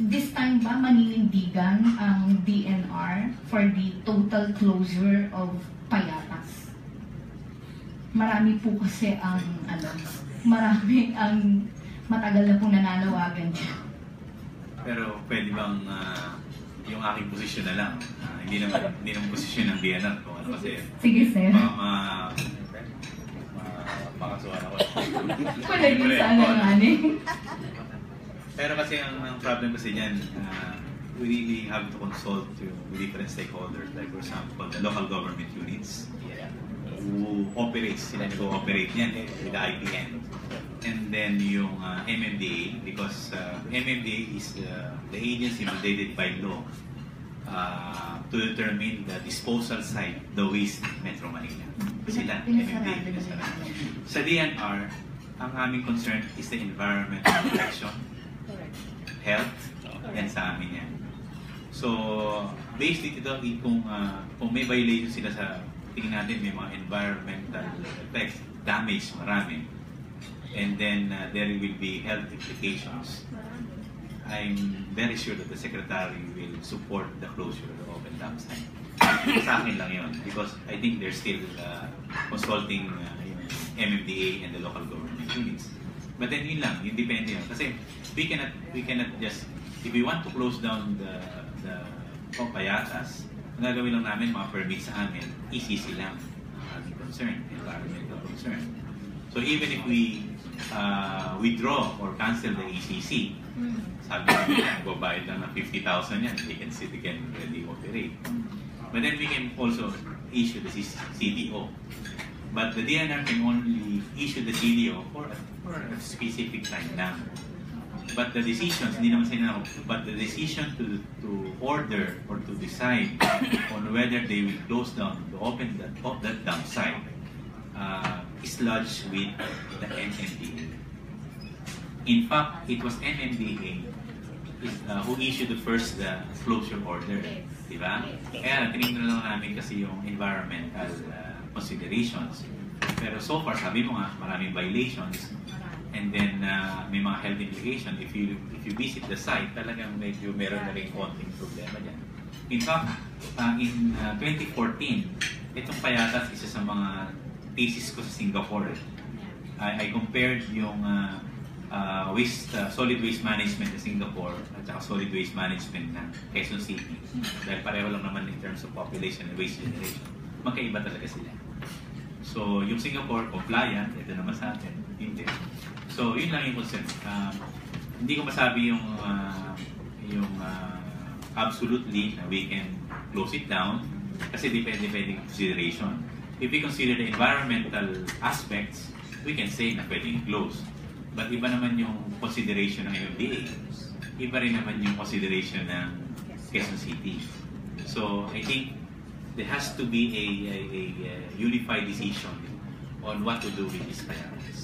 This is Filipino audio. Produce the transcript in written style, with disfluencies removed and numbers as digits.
this time ba maninindigan ang DNR for the total closure of Payatas? Marami po kasi ang marami ang matagal na pong nananawagan dyan. Pero pwede bang yung aking posisyon na lang? Hindi naman posisyon ng DNR kung ano kasi. Sige, sir. Makasuhan ako. Palagi sana nga eh. Pero kasi ang problem kasi dyan, we really have to consult with different stakeholders, like for example, the local government units who operates, sila nag-ooperate yan with the IPN. And then yung MMDA, because MMDA is the agency mandated by law to determine the disposal site, the waste in Metro Manila. Sila, MMDA. Sa DNR, ang aming concern is the environmental protection, health, and sa amin yan. So, based dito, kung may violation sila sa, tingin natin may mga environmental effects, damage, marami. And then, there will be health implications. I'm very sure that the Secretary will support the closure of the open dump site. Sa akin lang yun, because I think they're still consulting MMDA and the local government units. But then yun lang, yun depende yun. Kasi we cannot just, if we want to close down the Payatas, ang gagawin lang namin, mga permits sa amin, ECC lang ang aming concern, environmental concern. So even if we withdraw or cancel the ECC, sabi namin, magbabayad lang ng 50,000 yan, they can really operate. But then we can also issue the CDO. But the DNR can only issue the CDO for a specific time lang. But the decisions, hindi naman sila, but the decision to order or to decide on whether they will close down, to open that dump site, is lodged with the MMDA. In fact, it was MMDA who issued the first closure order. Diba? Kaya tinignan lang namin kasi yung environmental considerations. Pero so far, sabi mo nga, maraming violations. And then may mga health implication. If you visit the site, talagang medyo meron na rin konting problema dyan. In fact, in 2014, itong Payatas, isa sa mga thesis ko sa Singapore. I compared yung solid waste management ng Singapore at saka solid waste management ng Quezon City. Dahil pareho lang naman in terms of population and waste generation. Magkaiba talaga sila. So, yung Singapore, compliant, ito naman sa atin, hindi. So, yun lang yung concern. Hindi ko masabi yung absolutely na we can close it down kasi depende consideration. If we consider the environmental aspects, we can say na pwedeng close. But iba naman yung consideration ng MMDA. Iba rin naman yung consideration ng Quezon City. So, I think there has to be a unified decision on what to do with these Payatas.